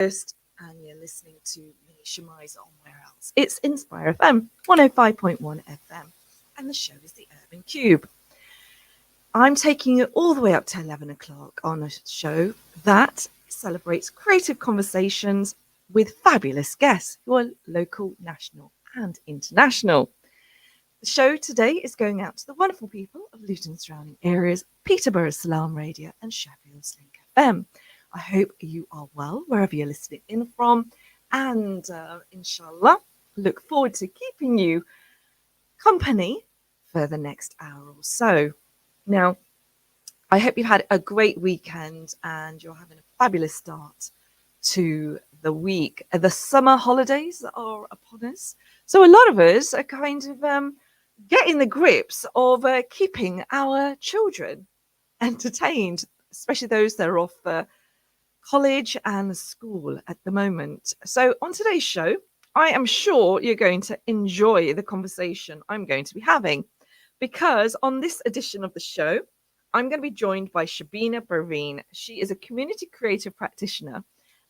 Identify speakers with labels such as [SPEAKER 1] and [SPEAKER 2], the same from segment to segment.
[SPEAKER 1] And you're listening to me, Shemiza, on Where Else? It's Inspire FM 105.1 FM, and the show is the Urban Cube. I'm taking you all the way up to 11 o'clock on a show that celebrates creative conversations with fabulous guests who are local, national, and international. The show today is going out to the wonderful people of Luton surrounding areas, Peterborough Salam Radio, and Sheffield's Link FM. I hope you are well wherever you're listening in from, and inshallah, look forward to keeping you company for the next hour or so. Now, I hope you've had a great weekend and you're having a fabulous start to the week. The summer holidays are upon us, so a lot of us are kind of getting the grips of keeping our children entertained, especially those that are off college and school at the moment. So on today's show, I am sure you're going to enjoy the conversation I'm going to be having, because on this edition of the show, I'm going to be joined by Shabeena Parveen. She is a community creative practitioner,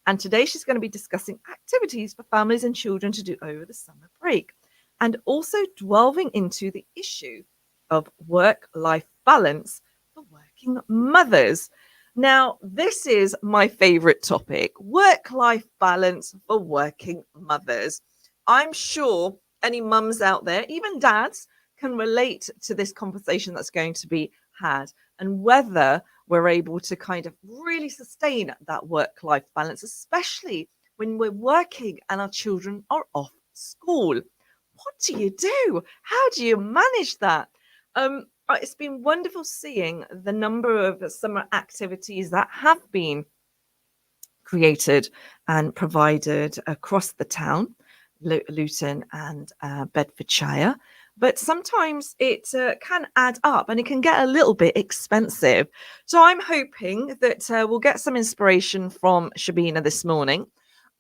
[SPEAKER 1] and today she's going to be discussing activities for families and children to do over the summer break, and also delving into the issue of work-life balance for working mothers. Now, this is my favorite topic, work-life balance for working mothers. I'm sure any mums out there, even dads, can relate to this conversation that's going to be had, and whether we're able to kind of really sustain that work-life balance, especially when we're working and our children are off school. What do you do? How do you manage that? It's been wonderful seeing the number of summer activities that have been created and provided across the town, Luton and Bedfordshire. But sometimes it can add up and it can get a little bit expensive. So I'm hoping that we'll get some inspiration from Shabeena this morning.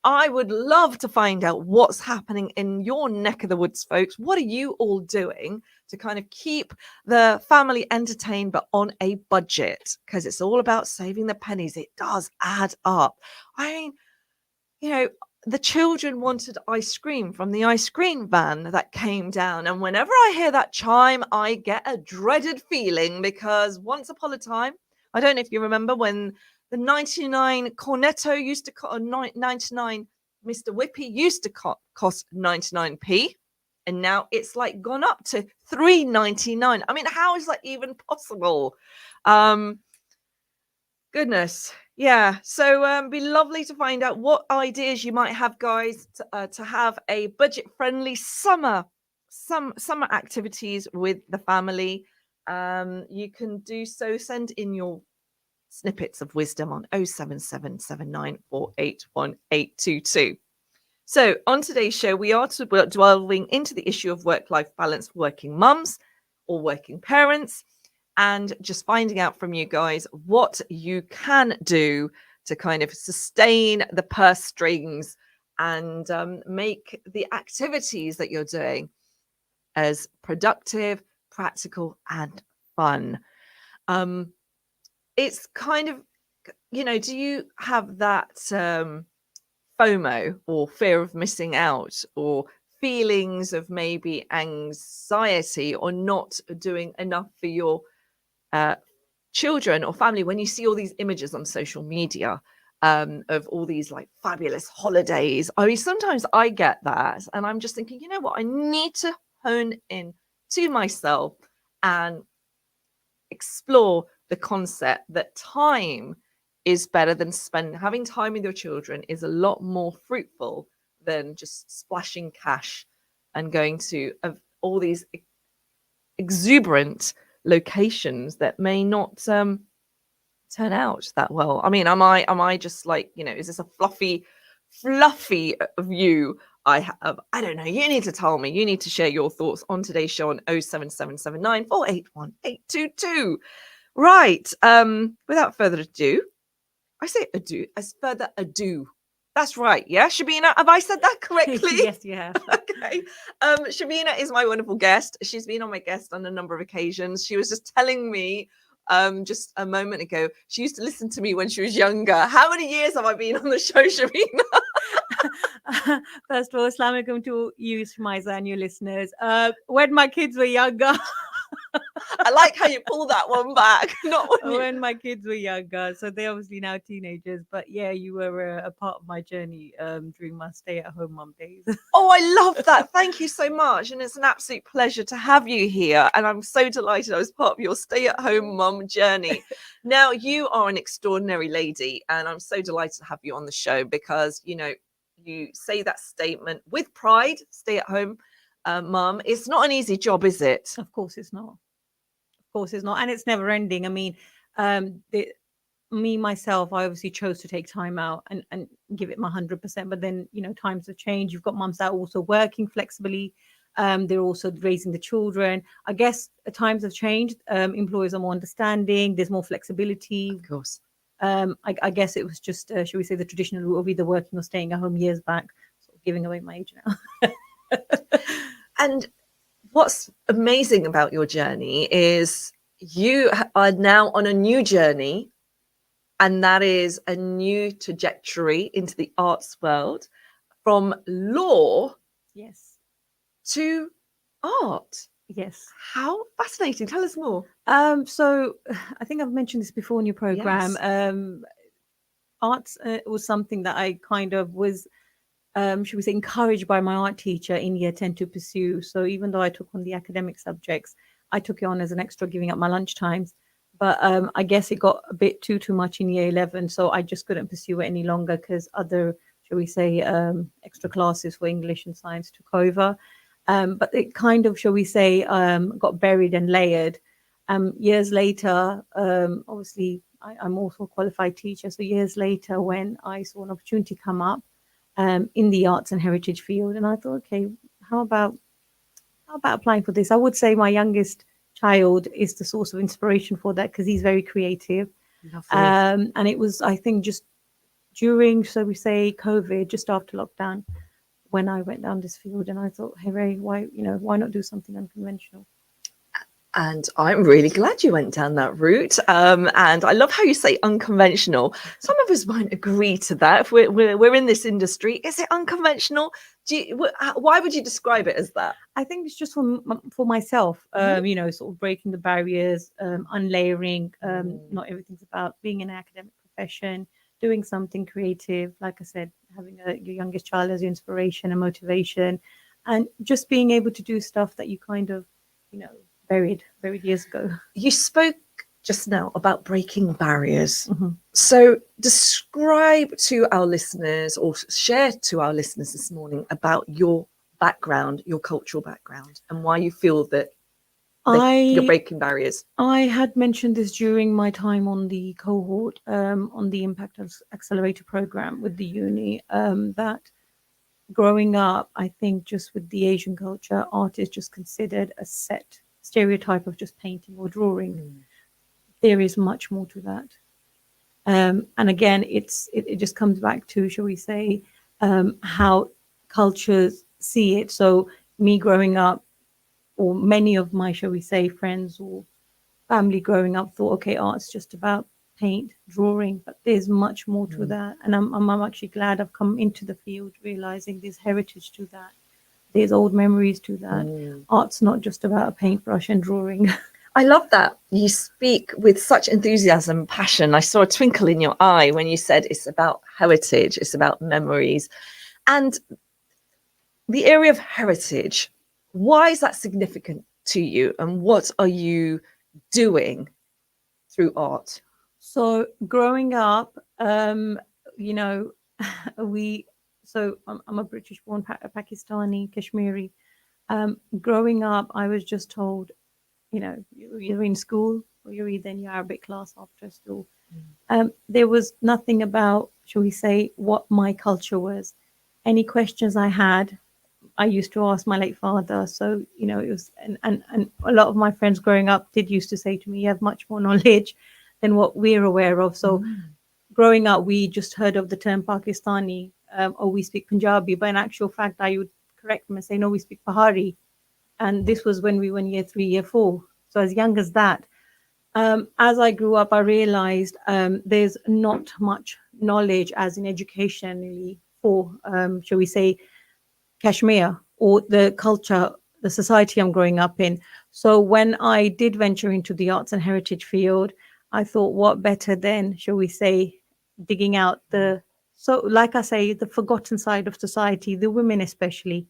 [SPEAKER 1] I would love to find out what's happening in your neck of the woods, folks. What are you all doing to kind of keep the family entertained, but on a budget? Because it's all about saving the pennies. It does add up. I mean, the children wanted ice cream from the ice cream van that came down. And whenever I hear that chime, I get a dreaded feeling, because once upon a time, I don't know if you remember when the 99 Cornetto used to cost 99 Mr. Whippy used to cost 99p, and now it's like gone up to 3.99. I mean, how is that even possible? Goodness. Yeah. So be lovely to find out what ideas you might have, guys, to have a budget-friendly summer activities with the family. You can do so. Send in your snippets of wisdom on 07779481822. So on today's show, we are delving into the issue of work-life balance for working mums or working parents, and just finding out from you guys what you can do to kind of sustain the purse strings and make the activities that you're doing as productive, practical, and fun. It's kind of, do you have that FOMO, or fear of missing out, or feelings of maybe anxiety or not doing enough for your children or family when you see all these images on social media of all these like fabulous holidays? I mean, sometimes I get that and I'm just thinking, you know what, I need to hone in to myself and explore the concept that time is better than having time with your children is a lot more fruitful than just splashing cash and going to all these exuberant locations that may not turn out that well. I mean, am I just like, is this a fluffy view I have? I don't know. You need to tell me. You need to share your thoughts on today's show on 07779481822. Right. Without further ado, I say ado as further ado. That's right. Yeah, Shabeena, have I said that correctly?
[SPEAKER 2] Yes, you have.
[SPEAKER 1] Okay. Shabeena is my wonderful guest. She's been on my guest on a number of occasions. She was just telling me just a moment ago. She used to listen to me when she was younger. How many years have I been on the show, Shabeena?
[SPEAKER 2] First of all, assalamu alaikum to you, Shemiza, and your listeners. When my kids were younger,
[SPEAKER 1] I like how you pull that one back. Not when you.
[SPEAKER 2] when my kids were younger, so they're obviously now teenagers. But yeah, you were a part of my journey during my stay-at-home mum days.
[SPEAKER 1] Oh, I love that. Thank you so much. And it's an absolute pleasure to have you here. And I'm so delighted I was part of your stay at home mum journey. Now, you are an extraordinary lady. And I'm so delighted to have you on the show because, you know, you say that statement with pride, stay at home mum. It's not an easy job, is it?
[SPEAKER 2] Of course, it's not. Of course, it's not, and it's never ending. I mean, the me myself, I obviously chose to take time out and give it my 100%. But then, you know, times have changed. You've got mums that are also working flexibly. They're also raising the children. I guess times have changed. Employers are more understanding. There's more flexibility.
[SPEAKER 1] Of course.
[SPEAKER 2] I guess it was just, shall we say, the traditional route of either working or staying at home years back. Sort of giving away my age now.
[SPEAKER 1] And what's amazing about your journey is you are now on a new journey, and that is a new trajectory into the arts world from law
[SPEAKER 2] Yes.
[SPEAKER 1] to art.
[SPEAKER 2] Yes.
[SPEAKER 1] How fascinating. Tell us more.
[SPEAKER 2] So I think I've mentioned this before in your program.
[SPEAKER 1] Yes.
[SPEAKER 2] Arts was something that I kind of was, should we say, encouraged by my art teacher in year 10 to pursue. So even though I took on the academic subjects, I took it on as an extra, giving up my lunch times. But I guess it got a bit too much in year 11. So I just couldn't pursue it any longer because other, shall we say, extra classes for English and science took over. But it kind of, shall we say, got buried and layered. Years later, obviously, I'm also a qualified teacher. So years later, when I saw an opportunity come up in the arts and heritage field, and I thought, okay, how about applying for this? I would say my youngest child is the source of inspiration for that because he's very creative. And it was, I think, just during, so we say, COVID, just after lockdown, when I went down this field, and I thought, hey Ray, why not do something unconventional?
[SPEAKER 1] And I'm really glad you went down that route. And I love how you say unconventional. Some of us won't agree to that. If we're in this industry, is it unconventional? Why would you describe it as that?
[SPEAKER 2] I think it's just for myself, you know, sort of breaking the barriers, unlayering. Not everything's about being in an academic profession, doing something creative. Like I said, having your youngest child as your inspiration and motivation, and just being able to do stuff that you kind of, you know, buried years ago.
[SPEAKER 1] You spoke just now about breaking barriers. So describe to our listeners or share to our listeners this morning about your background, your cultural background, and why you feel that you're breaking barriers.
[SPEAKER 2] I had mentioned this during my time on the cohort, on the Impact Accelerator program with the uni, that growing up, I think just with the Asian culture, art is just considered a set stereotype of just painting or drawing. There is much more to that. And again, it just comes back to, shall we say, how cultures see it. So me growing up, or many of my, shall we say, friends or family growing up thought, okay, art's just about paint, drawing, but there's much more to that. And I'm actually glad I've come into the field realizing there's heritage to that. There's old memories to that. Art's not just about a paintbrush and drawing.
[SPEAKER 1] I love that. You speak with such enthusiasm and passion. I saw a twinkle in your eye when you said it's about heritage, it's about memories. And the area of heritage, why is that significant to you? And what are you doing through art?
[SPEAKER 2] So growing up, you know, I'm a British born Pakistani, Kashmiri. Growing up, I was just told, you know, you're in school or you're either in your Arabic class after school. There was nothing about, shall we say, what my culture was. Any questions I had, I used to ask my late father. So, you know, it was, and a lot of my friends growing up did used to say to me, you have much more knowledge than what we're aware of. So growing up, we just heard of the term Pakistani, or we speak Punjabi, but in actual fact, I would correct them and say, no, we speak Pahari. And this was when we were in year 3, year 4. So as young as that, As I grew up, I realized there's not much knowledge as in educationally for, shall we say, Kashmir or the culture, the society I'm growing up in. So when I did venture into the arts and heritage field, I thought, what better than, shall we say, digging out the, so like I say, the forgotten side of society, the women especially,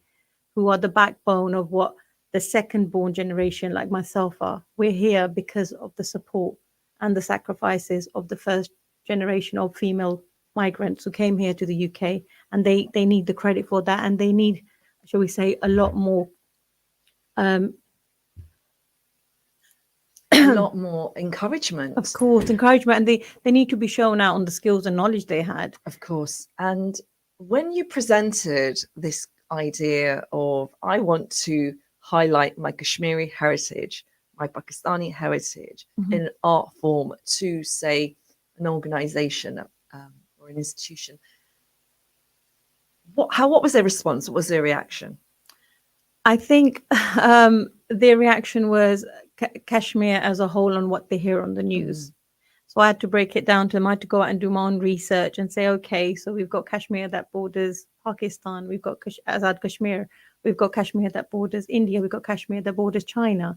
[SPEAKER 2] who are the backbone of what the second born generation like myself are. We're here because of the support and the sacrifices of the first generation of female migrants who came here to the UK, and they need the credit for that, and they need, shall we say, a lot more. Um,
[SPEAKER 1] A lot more encouragement.
[SPEAKER 2] of course, encouragement, and they need to be shown out on the skills and knowledge they had.
[SPEAKER 1] Of course. And when you presented this idea of, I want to highlight my Kashmiri heritage, my Pakistani heritage
[SPEAKER 2] Mhm.
[SPEAKER 1] in an art form to, say, an organization or an institution, what was their response? What was their reaction?
[SPEAKER 2] I think their reaction was Kashmir as a whole on what they hear on the news.
[SPEAKER 1] Mm,
[SPEAKER 2] So I had to break it down to them. I had to go out and do my own research and say, okay, so we've got Kashmir that borders Pakistan, we've got Azad Kashmir, we've got Kashmir that borders India, we've got Kashmir that borders China.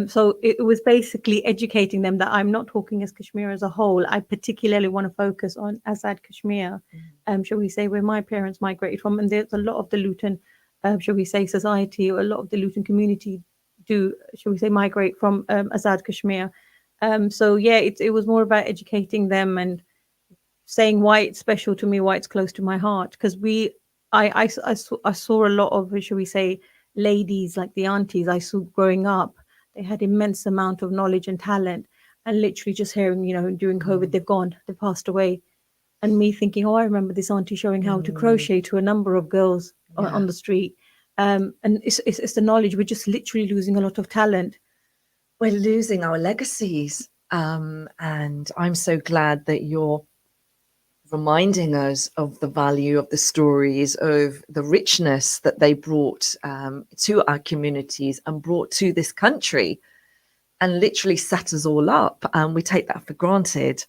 [SPEAKER 2] So it was basically educating them that I'm not talking as Kashmir as a whole. I particularly want to focus on Azad Kashmir,
[SPEAKER 1] mm,
[SPEAKER 2] shall we say, where my parents migrated from. And there's a lot of the Luton, shall we say, society, or a lot of the Luton community do, shall we say, migrate from Azad Kashmir. So yeah, it was more about educating them and saying why it's special to me, why it's close to my heart. Because I saw a lot of, shall we say, ladies like the aunties I saw growing up. They had immense amount of knowledge and talent, and literally just hearing, during COVID,
[SPEAKER 1] mm,
[SPEAKER 2] they've gone, they've passed away, and me thinking, oh, I remember this auntie showing how to
[SPEAKER 1] mm.
[SPEAKER 2] crochet to a number of girls
[SPEAKER 1] Yeah.
[SPEAKER 2] on the street. And it's the knowledge. We're just literally losing a lot of talent.
[SPEAKER 1] We're losing our legacies. And I'm so glad that you're reminding us of the value of the stories, of the richness that they brought to our communities and brought to this country, and literally set us all up. And we take that for granted.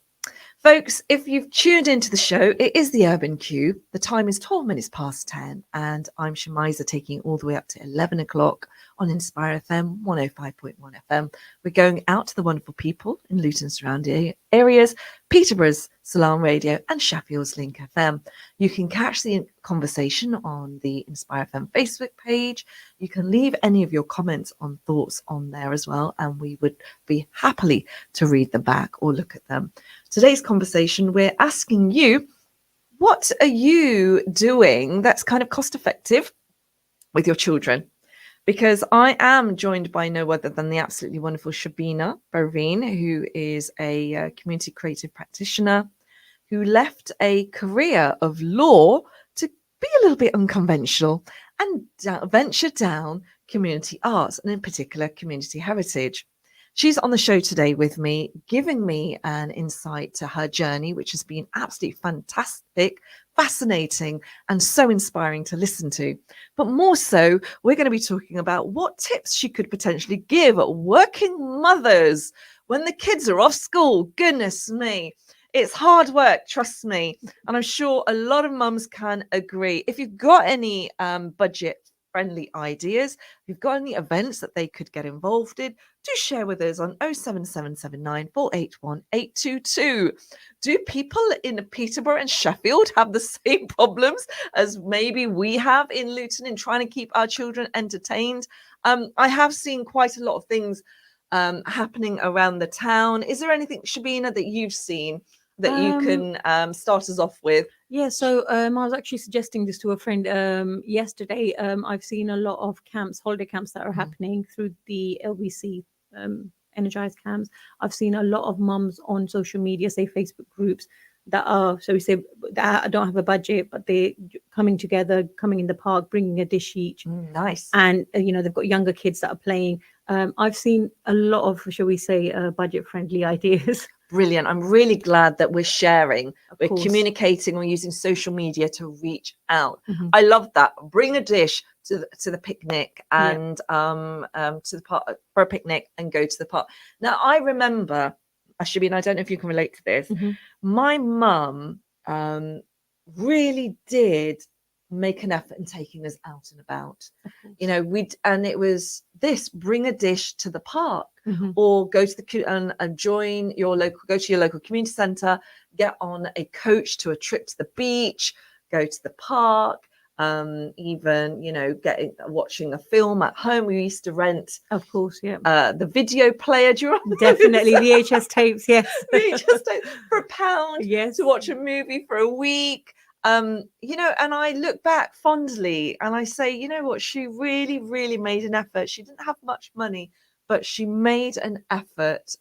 [SPEAKER 1] Folks, if you've tuned into the show, it is the Urban Cube. The time is 12 minutes past 10, and I'm Shemiza, taking all the way up to 11 o'clock on Inspire FM 105.1 FM. We're going out to the wonderful people in Luton surrounding areas, Peterborough's Salam Radio, and Sheffield's Link FM. You can catch the conversation on the Inspire FM Facebook page. You can leave any of your comments on thoughts on there as well, and we would be happily to read them back or look at them. Today's conversation, we're asking you, what are you doing that's kind of cost effective with your children? Because I am joined by no other than the absolutely wonderful Shabeena Parveen, who is a community creative practitioner who left a career of law to be a little bit unconventional and venture down community arts, and in particular community heritage. She's on the show today with me, giving me an insight to her journey, which has been absolutely fantastic, fascinating, and so inspiring to listen to. But more so, we're going to be talking about what tips she could potentially give working mothers when the kids are off school. Goodness me. It's hard work, trust me. And I'm sure a lot of mums can agree. If you've got any budget friendly ideas, if you've got any events that they could get involved in, do share with us on 07779 481 822. Do people in Peterborough and Sheffield have the same problems as maybe we have in Luton in trying to keep our children entertained? I have seen quite a lot of things happening around the town. Is there anything, Shabeena, that you've seen that you
[SPEAKER 2] Um,
[SPEAKER 1] can start us off with?
[SPEAKER 2] Yeah, so I was actually suggesting this to a friend yesterday. I've seen a lot of camps, holiday camps that are
[SPEAKER 1] Mm,
[SPEAKER 2] happening through the LBC energized camps. I've seen a lot of mums on social media, say Facebook groups, that are, so we say, that don't have a budget, but they're coming together, coming in the park, bringing a dish each,
[SPEAKER 1] nice.
[SPEAKER 2] and they've got younger kids that are playing. I've seen a lot of, shall we say, budget friendly ideas.
[SPEAKER 1] Brilliant. I'm really glad that we're sharing,
[SPEAKER 2] Of
[SPEAKER 1] we're
[SPEAKER 2] course.
[SPEAKER 1] communicating, we're using social media to reach out.
[SPEAKER 2] Mhm.
[SPEAKER 1] I love that. Bring a dish to the picnic
[SPEAKER 2] Yeah.
[SPEAKER 1] and to the park for a picnic and go to the park. Now, I remember, Shabina, I don't know if you can relate to this.
[SPEAKER 2] Mhm.
[SPEAKER 1] My mum really did make an effort in taking us out and about.
[SPEAKER 2] Of
[SPEAKER 1] You
[SPEAKER 2] course.
[SPEAKER 1] know, and it was this: bring a dish to the park,
[SPEAKER 2] Mhm.
[SPEAKER 1] or go to and join your local, go to your local community centre, get on a coach to a trip to the beach, go to the park, even, you know, watching a film at home. We used to rent
[SPEAKER 2] Of course. Yeah.
[SPEAKER 1] the video player. Do you remember
[SPEAKER 2] Definitely
[SPEAKER 1] those?
[SPEAKER 2] VHS tapes. Yes.
[SPEAKER 1] VHS tape for £1
[SPEAKER 2] Yes.
[SPEAKER 1] to watch a movie for a week. You know, and I look back fondly and I say, you know what, she really, really made an effort. She didn't have much money, but she made an effort.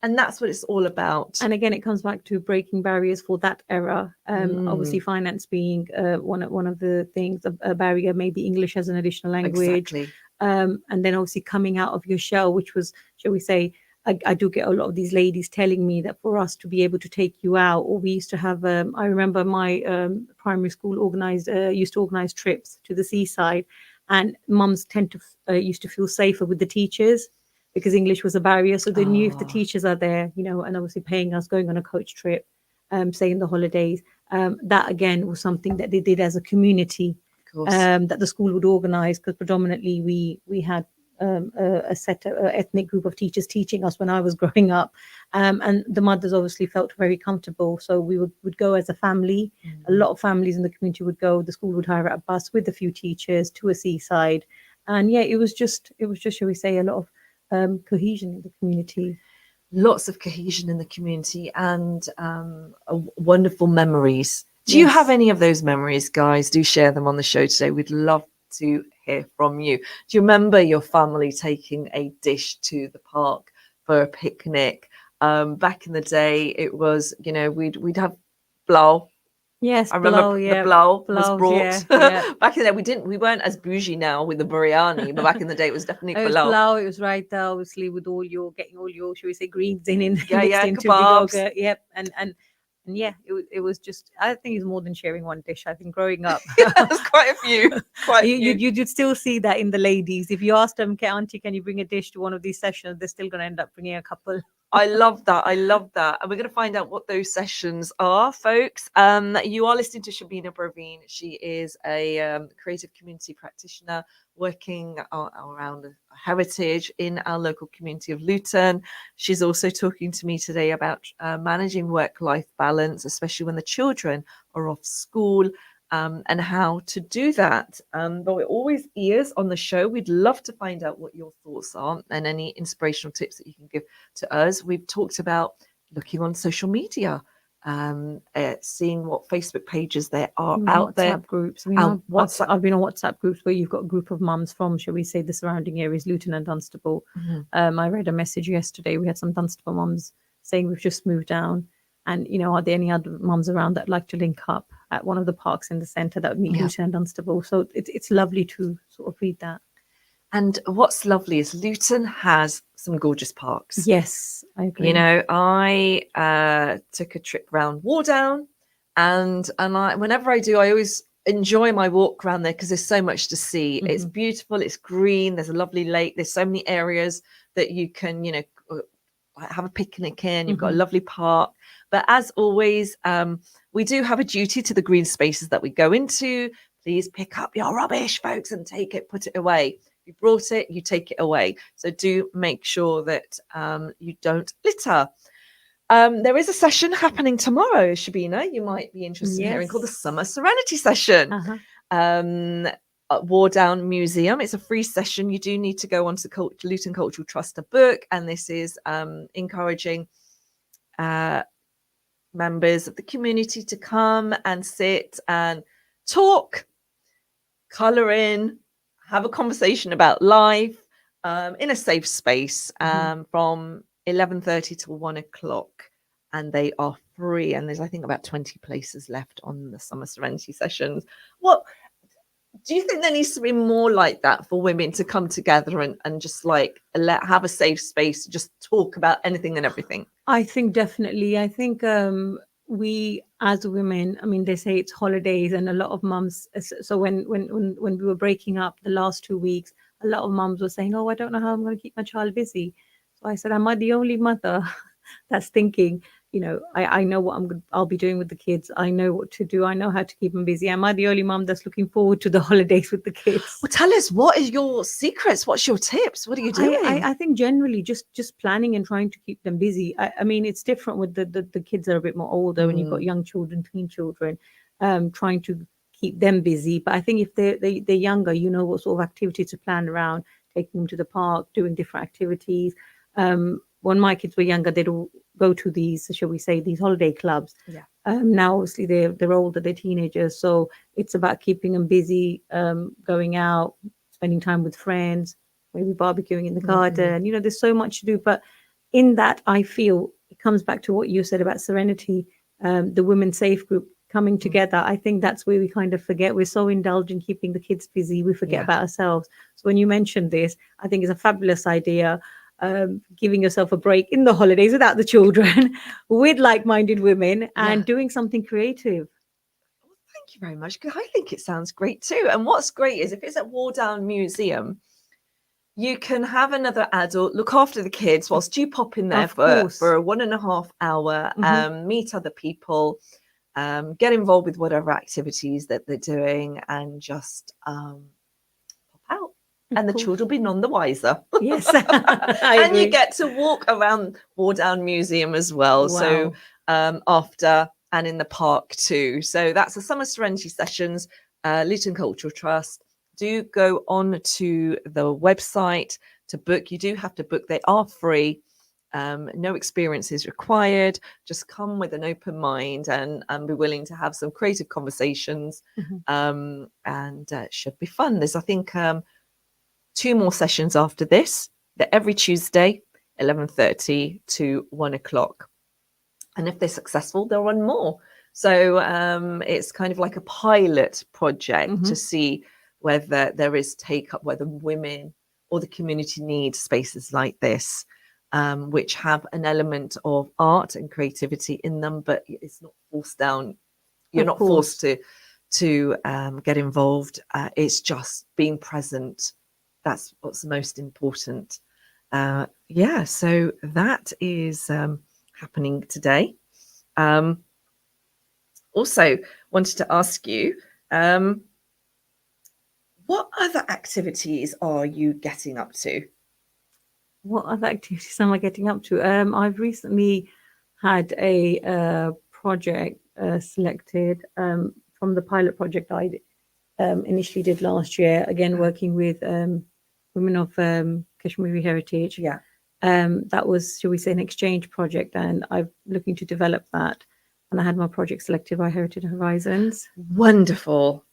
[SPEAKER 1] And that's what it's all about.
[SPEAKER 2] And again, it comes back to breaking barriers for that era. Obviously,
[SPEAKER 1] Mm,
[SPEAKER 2] finance being one of the things, a barrier, maybe English as an additional language,
[SPEAKER 1] exactly.
[SPEAKER 2] and then obviously coming out of your shell, which was, shall we say, I do get a lot of these ladies telling me that for us to be able to take you out, or we used to have. I remember my primary school used to organize trips to the seaside, and mums tend to used to feel safer with the teachers because English was a barrier. So they knew if the
[SPEAKER 1] Oh,
[SPEAKER 2] teachers are there, and obviously paying us, going on a coach trip, say in the holidays, that again was something that they did as a community,
[SPEAKER 1] of course.
[SPEAKER 2] that the school would organise, because predominantly we had a set ethnic group of teachers teaching us when I was growing up, and the mothers obviously felt very comfortable. So we would go as a family. A
[SPEAKER 1] Mm.
[SPEAKER 2] lot of families in the community would go. The school would hire a bus with a few teachers to a seaside, and yeah, it was just shall we say a lot of cohesion in the community.
[SPEAKER 1] Lots of cohesion in the community and wonderful memories. Do you have
[SPEAKER 2] Yes.
[SPEAKER 1] any of those memories, guys? Do share them on the show today. We'd love to hear from you. Do you remember your family taking a dish to the park for a picnic? Back in the day, it was, you know, we'd have blow.
[SPEAKER 2] Yes,
[SPEAKER 1] I remember
[SPEAKER 2] blow,
[SPEAKER 1] the
[SPEAKER 2] yeah.
[SPEAKER 1] blow was
[SPEAKER 2] Blows, yeah,
[SPEAKER 1] brought
[SPEAKER 2] yeah.
[SPEAKER 1] back in the day. We weren't as bougie now with the biryani, but back in the day it was definitely
[SPEAKER 2] It was
[SPEAKER 1] blow.
[SPEAKER 2] blow, it was right there, obviously, with getting all your, should we say, greens in
[SPEAKER 1] Yeah,
[SPEAKER 2] mixed
[SPEAKER 1] yeah,
[SPEAKER 2] into the
[SPEAKER 1] kebabs.
[SPEAKER 2] yogurt. Yep. And yeah, it was just, I think it's more than sharing one dish. I think growing up,
[SPEAKER 1] There's quite a few, quite a
[SPEAKER 2] you,
[SPEAKER 1] few.
[SPEAKER 2] you'd still see that in the ladies. If you ask them, okay, auntie, can you bring a dish to one of these sessions? They're still going to end up bringing a couple.
[SPEAKER 1] I love that. I love that. And we're going to find out what those sessions are, folks. You are listening to Shabeena Parveen. She is a creative community practitioner working around heritage in our local community of Luton. She's also talking to me today about managing work-life balance, especially when the children are off school. And how to do that. But we're always ears on the show. We'd love to find out what your thoughts are and any inspirational tips that you can give to us. We've talked about looking on social media, seeing what Facebook pages there are
[SPEAKER 2] Even
[SPEAKER 1] out there.
[SPEAKER 2] WhatsApp groups. I mean,
[SPEAKER 1] Our
[SPEAKER 2] I've
[SPEAKER 1] WhatsApp.
[SPEAKER 2] I've been on WhatsApp groups where you've got a group of mums from, shall we say, the surrounding areas, Luton and Dunstable.
[SPEAKER 1] Mhm.
[SPEAKER 2] I read a message yesterday. We had some Dunstable mums saying we've just moved down, and are there any other mums around that like to link up at one of the parks in the centre that would meet
[SPEAKER 1] Yeah.
[SPEAKER 2] Luton and Dunstable? So it's lovely to sort of read that.
[SPEAKER 1] And what's lovely is Luton has some gorgeous parks.
[SPEAKER 2] Yes, I
[SPEAKER 1] You
[SPEAKER 2] agree.
[SPEAKER 1] know, I took a trip around Wardown, and whenever I do, I always enjoy my walk around there because there's so much to see. It's
[SPEAKER 2] Mhm.
[SPEAKER 1] beautiful, it's green, there's a lovely lake, there's so many areas that you can, have a picnic in. You've got a
[SPEAKER 2] Mhm.
[SPEAKER 1] lovely park. But as always, we do have a duty to the green spaces that we go into. Please pick up your rubbish, folks, and take it, put it away. You brought it, you take it away. So do make sure that you don't litter. There is a session happening tomorrow, Shabina. You might be interested in hearing, called the
[SPEAKER 2] Yes.
[SPEAKER 1] Summer Serenity Session.
[SPEAKER 2] Uh-huh.
[SPEAKER 1] At Wardown Museum. It's a free session. You do need to go onto Luton Cultural Trust to book, and this is encouraging uh, members of the community to come and sit and talk, colour in, have a conversation about life in a safe space
[SPEAKER 2] Mhm.
[SPEAKER 1] from 11:30 till 1 o'clock, and they are free. And there's, I think, about 20 places left on the Summer Serenity sessions. What do you think there needs to be more like that for women to come together and just like have a safe space to just talk about anything and everything?
[SPEAKER 2] I think definitely. I think we as women, I mean, they say it's holidays, and a lot of mums. So when we were breaking up the last 2 weeks, a lot of mums were saying, "Oh, I don't know how I'm going to keep my child busy." So I said, "Am I the only mother that's thinking?" I know what I'll be doing with the kids. I know what to do. I know how to keep them busy. Am I the only mum that's looking forward to the holidays with the kids?
[SPEAKER 1] Well, tell us, what is your secrets? What's your tips? What are you doing?
[SPEAKER 2] I think generally just planning and trying to keep them busy. I mean, it's different with the kids that are a bit more older when you've got
[SPEAKER 1] Mm,
[SPEAKER 2] young children, tween children, trying to keep them busy. But I think if they're younger, you know what sort of activities to plan around, taking them to the park, doing different activities. When my kids were younger, they'd all go to these, shall we say, these holiday clubs.
[SPEAKER 1] yeah.
[SPEAKER 2] Now, obviously, they're older, they're teenagers, so it's about keeping them busy, going out, spending time with friends, maybe barbecuing in the
[SPEAKER 1] Hmm.
[SPEAKER 2] garden. There's so much to do. But in that, I feel it comes back to what you said about Serenity, the Women Safe group coming together. I think that's where we kind of forget. We're so indulged in keeping the kids busy, we forget
[SPEAKER 1] Yeah.
[SPEAKER 2] about ourselves. So when you mentioned this, I think it's a fabulous idea. Giving yourself a break in the holidays without the children, with like-minded women,
[SPEAKER 1] Yeah.
[SPEAKER 2] and doing something creative.
[SPEAKER 1] Well, thank you very much. 'Cause I think it sounds great too. And what's great is if it's at Wardown Museum, you can have another adult look after the kids whilst you pop in there
[SPEAKER 2] Of
[SPEAKER 1] for
[SPEAKER 2] course.
[SPEAKER 1] a 1.5 hour,
[SPEAKER 2] Hmm.
[SPEAKER 1] meet other people, get involved with whatever activities that they're doing, and just pop out.
[SPEAKER 2] Of
[SPEAKER 1] And the
[SPEAKER 2] course.
[SPEAKER 1] children will be none the wiser.
[SPEAKER 2] Yes, I
[SPEAKER 1] And you
[SPEAKER 2] agree.
[SPEAKER 1] get to walk around Wardown Museum as well. So
[SPEAKER 2] Wow.
[SPEAKER 1] after and in the park too. So that's the Summer Serenity Sessions, Luton Cultural Trust. Do go on to the website to book. You do have to book. They are free. No experience is required. Just come with an open mind and be willing to have some creative conversations.
[SPEAKER 2] Mhm.
[SPEAKER 1] And it should be fun. There's, I think, two more sessions after this. They're every Tuesday, 11:30 to 1 o'clock. And if they're successful, they'll run more. So it's kind of like a pilot project to
[SPEAKER 2] Mhm.
[SPEAKER 1] see whether there is take up, whether women or the community need spaces like this, which have an element of art and creativity in them, but it's not forced down. You're
[SPEAKER 2] Of
[SPEAKER 1] not forced
[SPEAKER 2] course.
[SPEAKER 1] to get involved. It's just being present. That's what's most important. Yeah, so that is happening today. Um, Also, wanted to ask you, um, what other activities are you getting up to?
[SPEAKER 2] What other activities am I getting up to? I've recently had a project selected from the pilot project I initially did last year. Again,
[SPEAKER 1] Uh,
[SPEAKER 2] working with women of Kashmiri heritage.
[SPEAKER 1] yeah,
[SPEAKER 2] That was, shall we say, an exchange project, and I'm looking to develop that. And I had my project selected by Heritage Horizons.
[SPEAKER 1] wonderful.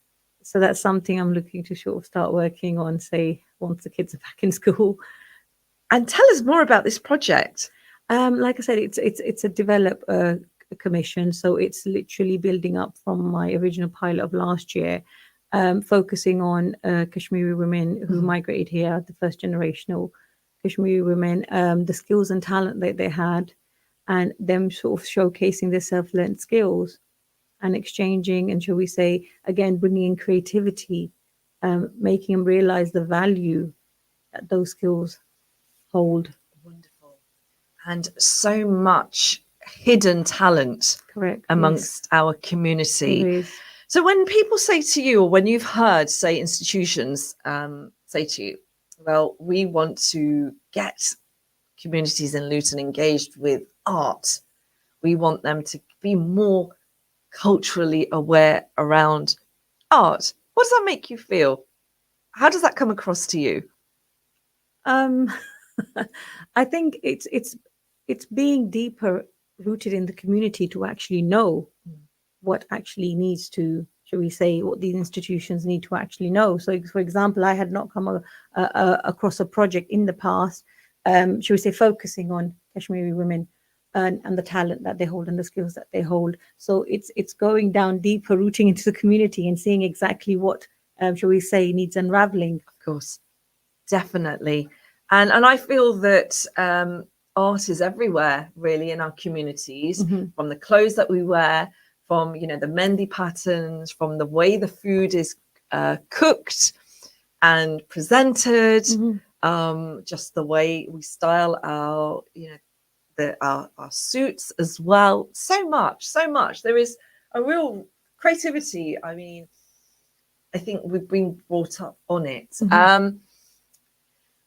[SPEAKER 2] So that's something I'm looking to sort of start working on, say, once the kids are back in school.
[SPEAKER 1] And tell us more about this project.
[SPEAKER 2] Like I said, it's a develop commission, so it's literally building up from my original pilot of last year, focusing on Kashmiri women who
[SPEAKER 1] Mhm.
[SPEAKER 2] migrated here, the first generational Kashmiri women, the skills and talent that they had, and them sort of showcasing their self-learned skills and exchanging, and shall we say, again, bringing in creativity, making them realize the value that those skills hold.
[SPEAKER 1] Wonderful. And so much hidden talent
[SPEAKER 2] Correct. Yes,
[SPEAKER 1] amongst our
[SPEAKER 2] there
[SPEAKER 1] community.
[SPEAKER 2] is.
[SPEAKER 1] So when people say to you, or when you've heard, say, institutions say to you, well, we want to get communities in Luton engaged with art. We want them to be more culturally aware around art. What does that make you feel? How does that come across to you?
[SPEAKER 2] Um, I think it's being deeper rooted in the community to actually know what actually needs to, shall we say, what these institutions need to actually know. So, for example, I had not come across a project in the past, shall we say, focusing on Kashmiri women and the talent that they hold and the skills that they hold. So it's going down deeper, rooting into the community and seeing exactly what, shall we say, needs unraveling.
[SPEAKER 1] Of course, definitely. And I feel that art is everywhere, really, in our communities,
[SPEAKER 2] Mhm.
[SPEAKER 1] from the clothes that we wear, from, you know, the mehndi patterns, from the way the food is cooked and presented, just the way we style our, you know, our suits as well. So much. There is a real creativity. I mean, I think we've been brought up on it.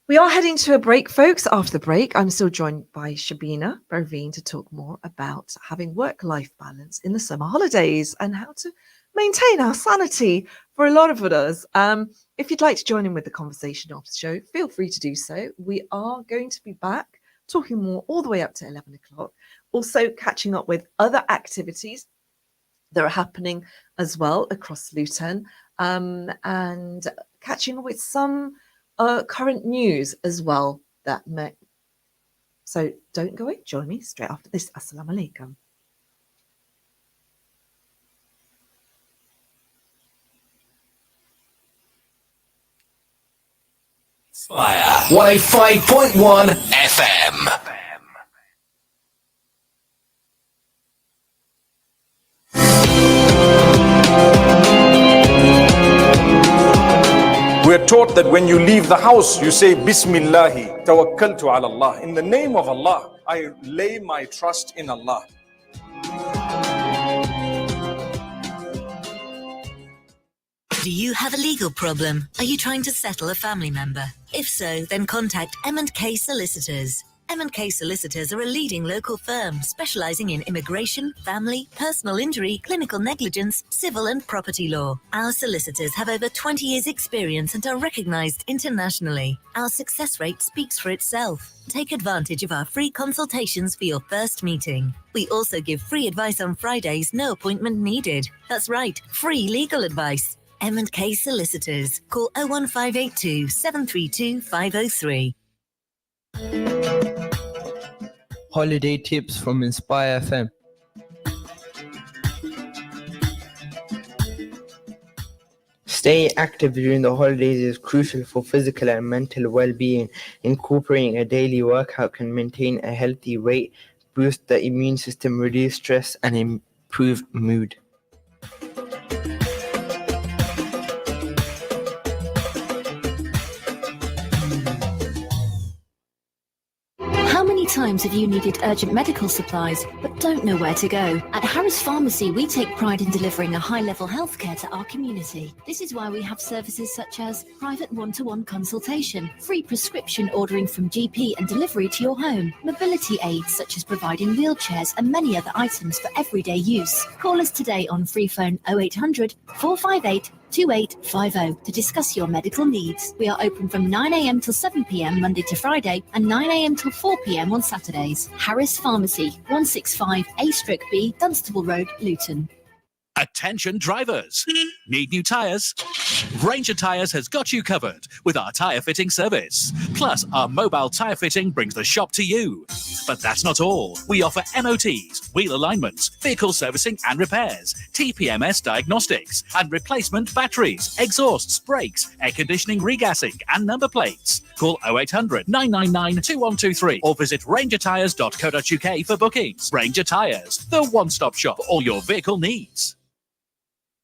[SPEAKER 1] We are heading to a break, folks. After the break, I'm still joined by Shabeena Parveen to talk more about having work-life balance in the summer holidays and how to maintain our sanity for a lot of us. If you'd like to join in with the conversation after the show, feel free to do so. We are going to be back talking more all the way up to 11 o'clock. Also catching up with other activities that are happening as well across Luton, and catching up with some current news as well that may. So don't go away. Join me straight after this. Assalamu alaikum.
[SPEAKER 3] Fire 105.1 FM.
[SPEAKER 4] We're taught that when you leave the house, you say, Bismillahi, tawakkaltu ala Allah. In the name of Allah, I lay my trust in Allah.
[SPEAKER 5] Do you have a legal problem? Are you trying to settle a family member? If so, then contact M&K Solicitors. M&K Solicitors are a leading local firm specializing in immigration, family, personal injury, clinical negligence, civil and property law. Our solicitors have over 20 years' experience and are recognized internationally. Our success rate speaks for itself. Take advantage of our free consultations for your first meeting. We also give free advice on Fridays, no appointment needed. That's right, free legal advice. M&K Solicitors. Call 01582 732 503.
[SPEAKER 6] Holiday tips from Inspire FM. Staying active during the holidays is crucial for physical and mental well-being. Incorporating a daily workout can maintain a healthy weight, boost the immune system, reduce stress, and improve mood.
[SPEAKER 7] How many times have you needed urgent medical supplies but don't know where to go? At Harris Pharmacy, we take pride in delivering a high-level healthcare to our community. This is why we have services such as private one-to-one consultation, free prescription ordering from GP and delivery to your home, mobility aids such as providing wheelchairs and many other items for everyday use. Call us today on free phone 0800 458 2850 to discuss your medical needs. We are open from 9 a.m. till 7 p.m. Monday to Friday and 9 a.m. till 4 p.m. on Saturdays. Harris Pharmacy, 165 A/B, Dunstable Road, Luton.
[SPEAKER 8] Attention drivers! Need new tyres? Ranger Tyres has got you covered with our tyre fitting service. Plus, our mobile tyre fitting brings the shop to you. But that's not all. We offer MOTs, wheel alignments, vehicle servicing and repairs, TPMS diagnostics, and replacement batteries, exhausts, brakes, air conditioning regassing, and number plates. Call 0800 999 2123 or visit rangertyres.co.uk for bookings. Ranger Tyres, the one-stop shop for all your vehicle needs.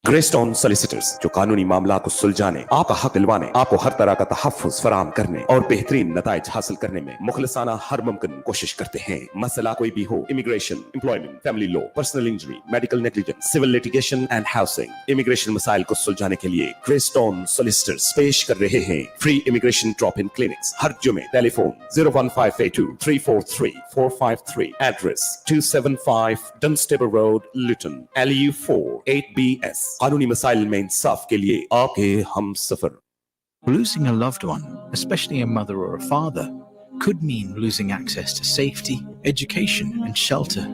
[SPEAKER 9] Greystone solicitors जो कानूनी मामला को सुलझाने, आपका हक दिलवाने, आपको हर तरह का तहफ्फुज़ फराहम करने और बेहतरीन नताइज हासिल करने में मुखलसाना हर मुमकिन कोशिश करते हैं। मसला कोई भी हो, immigration, employment, family law, personal injury, medical negligence, civil litigation and housing, immigration मसाइल को सुलझाने के लिए ग्रेस्टोन सॉलिसिटर्स पेश कर रहे हैं free immigration drop in clinics हर जुमे। Telephone 01582 343 453, address 275 Dunstable Road, Luton, LU4 8BS। कानूनी मसाइल में इंसाफ के लिए आपके हम सफर।
[SPEAKER 10] Losing a loved one, especially a mother or a father, could mean losing access to safety, education and shelter.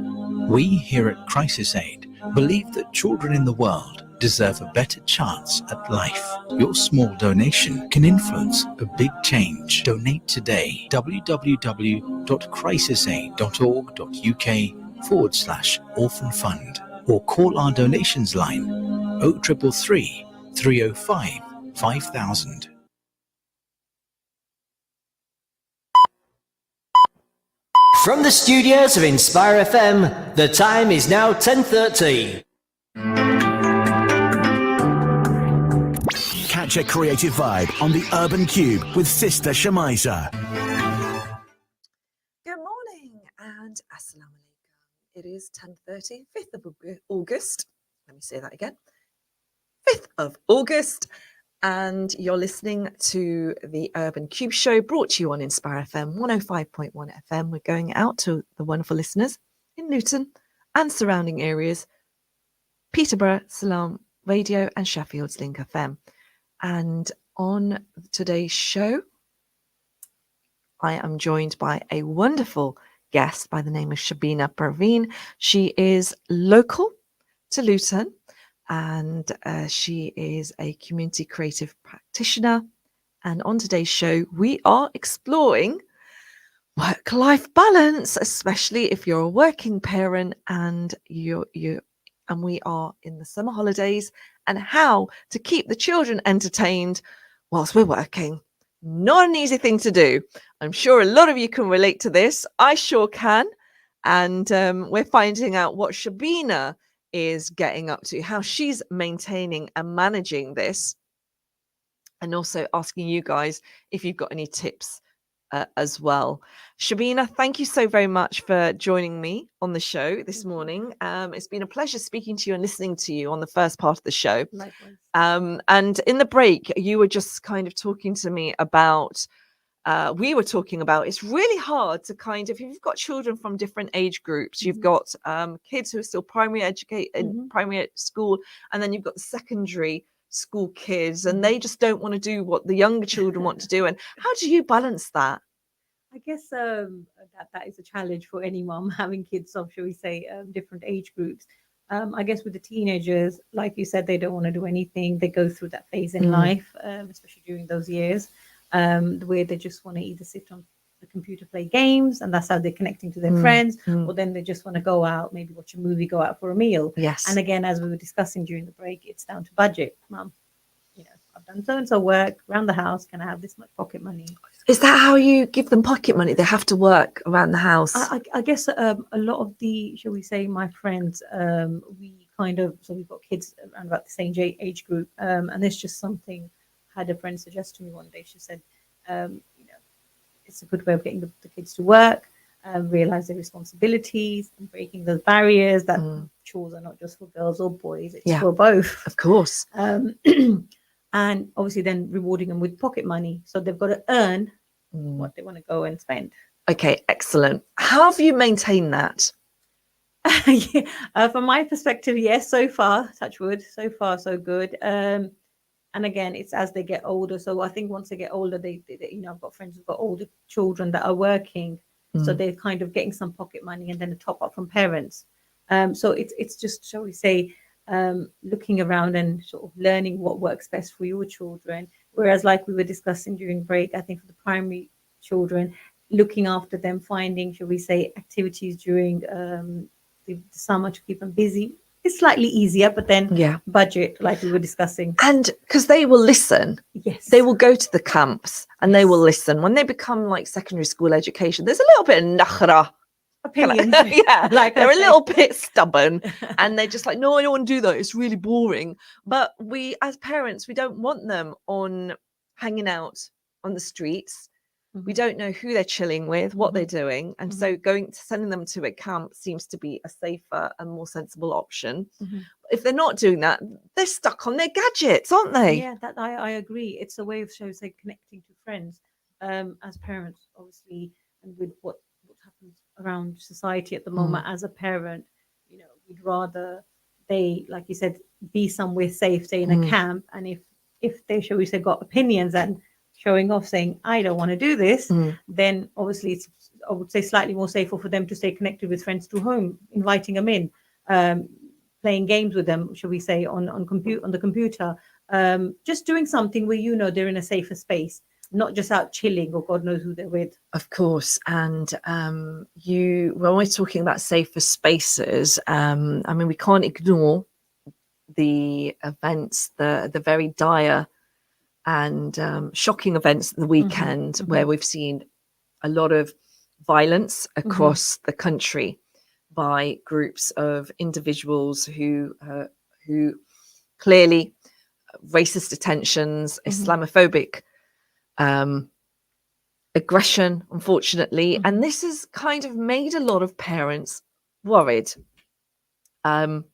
[SPEAKER 10] We here at Crisis Aid believe that children in the world deserve a better chance at life. Your small donation can influence a big change. Donate today. www.crisisaid.org.uk/orphan fund or call our donations line 0333 305 5000.
[SPEAKER 11] From the studios of Inspire FM, the time is now 10:30.
[SPEAKER 12] Catch a creative vibe on the Urban Cube with Sister Shemiza.
[SPEAKER 1] Good morning and assalamu alaikum. It is 10:30, 5th of August. Let me say that again. 5th of August. And you're listening to the Urban Cube Show, brought to you on Inspire FM 105.1 FM. We're going out to the wonderful listeners in Luton and surrounding areas, Peterborough, Salam Radio and Sheffield's Link FM. And on today's show, I am joined by a wonderful guest by the name of Shabeena Parveen. She is local to Luton. And she is a community creative practitioner. And on today's show, we are exploring work-life balance, especially if you're a working parent and we are in the summer holidays, and how to keep the children entertained whilst we're working. Not an easy thing to do. I'm sure a lot of you can relate to this. I sure can. And we're finding out what Shabeena is getting up to, how she's maintaining and managing this, and also asking you guys if you've got any tips as well. Shabeena, thank you so very much for joining me on the show this morning. It's been a pleasure speaking to you and listening to you on the first part of the show.
[SPEAKER 2] Likewise.
[SPEAKER 1] And in the break, you were just kind of talking to me about we were talking about it's really hard to kind of, if you've got children from different age groups, you've got kids who are still primary educated, primary school, and then you've got the secondary school kids, and they just don't want to do what the younger children want to do. And how do you balance that?
[SPEAKER 2] I guess that is a challenge for any mom having kids of, shall we say, different age groups. I guess with the teenagers, like you said, they don't want to do anything. They go through that phase in life, especially during those years. Where they just want to either sit on the computer, play games, and that's how they're connecting to their friends, or then they just want to go out, maybe watch a movie, go out for a meal.
[SPEAKER 1] Yes.
[SPEAKER 2] And again, as we were discussing during the break, it's down to budget. Mum, I've done so-and-so work around the house. Can I have this much pocket money?
[SPEAKER 1] Is that how you give them pocket money? They have to work around the house?
[SPEAKER 2] I guess a lot of the, shall we say, my friends, we kind of, so we've got kids around about the same age group, and it's just something had a friend suggest to me one day. She said, it's a good way of getting the kids to work, realize their responsibilities and breaking those barriers that chores are not just for girls or boys, it's for both.
[SPEAKER 1] Of course.
[SPEAKER 2] And obviously then rewarding them with pocket money. So they've got to earn what they want to go and spend.
[SPEAKER 1] Okay, excellent. How have you maintained that?
[SPEAKER 2] From my perspective, yes, so far, touch wood, so far so good. And again, it's as they get older. So I think once they get older, they I've got friends who've got older children that are working. So they're kind of getting some pocket money and then a top up from parents. So it's just, shall we say, looking around and sort of learning what works best for your children. Whereas like we were discussing during break, I think for the primary children, looking after them, finding, shall we say, activities during the summer to keep them busy. It's slightly easier, but then budget, like we were discussing.
[SPEAKER 1] And because they will listen.
[SPEAKER 2] Yes.
[SPEAKER 1] They will go to the camps and they will listen. When they become like secondary school education, there's a little bit of nakhra.
[SPEAKER 2] Opinions.
[SPEAKER 1] Like they're a little bit stubborn and they're just like, no, I don't want to do that. It's really boring. But we, as parents, we don't want them on hanging out on the streets. We don't know who they're chilling with, what they're doing. And so sending them to a camp seems to be a safer and more sensible option. If they're not doing that, they're stuck on their gadgets, aren't they?
[SPEAKER 2] Yeah, that I agree. It's a way of, shall we say, connecting to friends as parents, obviously, and with what happens around society at the moment as a parent, we'd rather they, like you said, be somewhere safe, stay in a camp. And if they, shall we say, got opinions and showing off saying, I don't want to do this, then obviously it's, I would say, slightly more safer for them to stay connected with friends through home, inviting them in, playing games with them, shall we say, on the computer, just doing something where they're in a safer space, not just out chilling or God knows who they're with.
[SPEAKER 1] Of course. And when we're talking about safer spaces, we can't ignore the events, the very dire and shocking events at the weekend where we've seen a lot of violence across the country by groups of individuals who clearly racist attentions, Islamophobic aggression, unfortunately, and this has kind of made a lot of parents worried to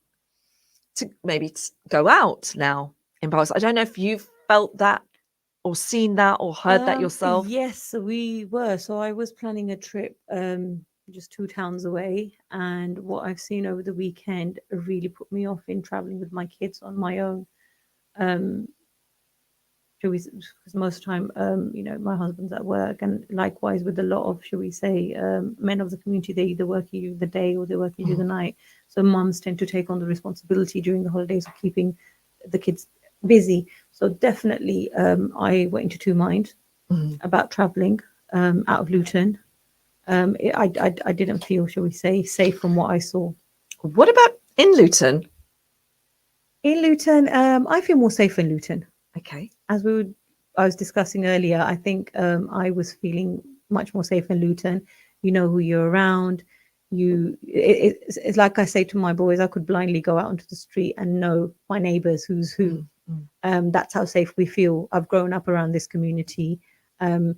[SPEAKER 1] maybe go out now in Paris. I don't know if you've felt that or seen that or heard that yourself.
[SPEAKER 2] Yes, we were. So I was planning a trip just 2 towns away, and what I've seen over the weekend really put me off in traveling with my kids on my own. Because most of the time, my husband's at work, and likewise with a lot of, shall we say, men of the community, they either working during the day or they're working during the night. So mums tend to take on the responsibility during the holidays of keeping the kids busy. So definitely, I went into 2 minds about traveling out of Luton. I didn't feel, shall we say, safe from what I saw.
[SPEAKER 1] What about in Luton?
[SPEAKER 2] In Luton, I feel more safe in Luton.
[SPEAKER 1] Okay.
[SPEAKER 2] As I was discussing earlier, I think I was feeling much more safe in Luton. You know who you're around. It's like I say to my boys, I could blindly go out onto the street and know my neighbours, who's who. That's how safe we feel. I've grown up around this community. And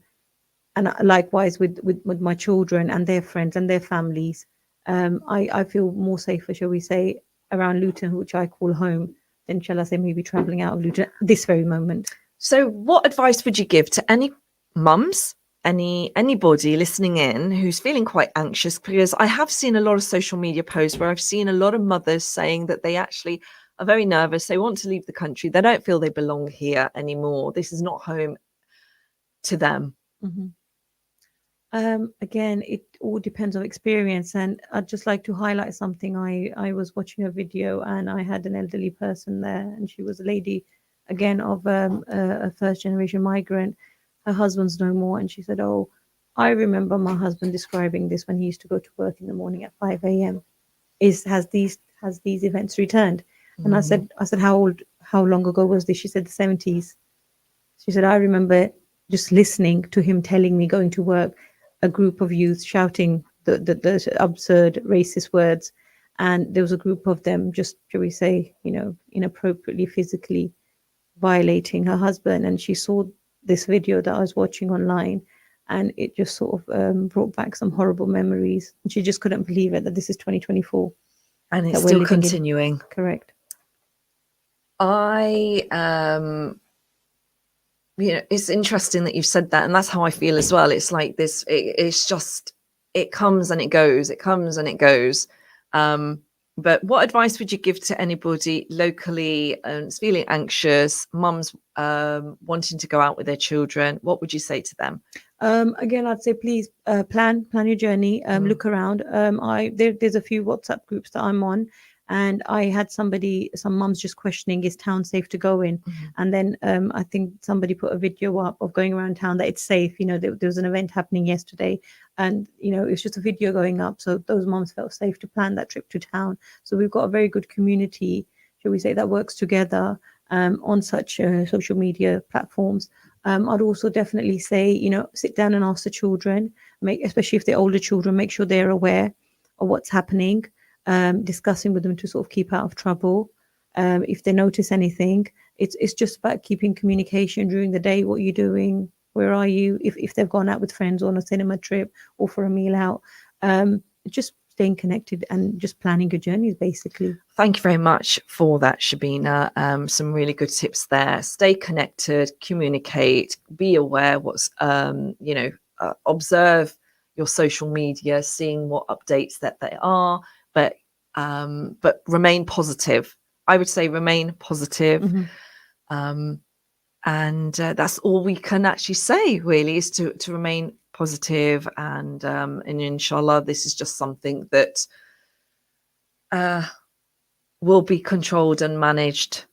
[SPEAKER 2] likewise with my children and their friends and their families. I feel more safer, shall we say, around Luton, which I call home, than, shall I say, maybe travelling out of Luton at this very moment.
[SPEAKER 1] So what advice would you give to any mums, anybody listening in who's feeling quite anxious? Because I have seen a lot of social media posts where I've seen a lot of mothers saying that they actually are very nervous. They want to leave the country. They don't feel they belong here anymore. This is not home to them.
[SPEAKER 2] Again, it all depends on experience, and I'd just like to highlight something. I was watching a video, and I had an elderly person there, and she was a lady, again, of a first-generation migrant. Her husband's no more, and she said, "Oh, I remember my husband describing this when he used to go to work in the morning at 5 a.m. Has these events returned?" And I said, how long ago was this? She said the 70s. She said, I remember just listening to him telling me, going to work, a group of youth shouting the absurd racist words, and there was a group of them just, shall we say, inappropriately physically violating her husband. And she saw this video that I was watching online, and it just sort of brought back some horrible memories. And she just couldn't believe it, that this is 2024
[SPEAKER 1] and it's still continuing.
[SPEAKER 2] Correct.
[SPEAKER 1] It's interesting that you've said that, and that's how I feel as well. It's like this, it's just, it comes and it goes, it comes and it goes. But what advice would you give to anybody locally feeling anxious, mums wanting to go out with their children? What would you say to them?
[SPEAKER 2] Again, I'd say please plan your journey, look around. There's a few WhatsApp groups that I'm on, and I had some mums just questioning, is town safe to go in? And then I think somebody put a video up of going around town that it's safe. There was an event happening yesterday, and it's just a video going up. So those mums felt safe to plan that trip to town. So we've got a very good community, shall we say, that works together on such social media platforms. I'd also definitely say, sit down and ask the children, especially if they're older children, make sure they're aware of what's happening. Discussing with them to sort of keep out of trouble. If they notice anything, it's just about keeping communication during the day. What are you doing? Where are you? If they've gone out with friends on a cinema trip or for a meal out, just staying connected and just planning your journeys, basically.
[SPEAKER 1] Thank you very much for that, Shabeena. Some really good tips there. Stay connected, communicate, be aware what's, observe your social media, seeing what updates that they are. But remain positive. I would say remain positive. And that's all we can actually say, really, is to remain positive. And inshallah, this is just something that will be controlled and managed,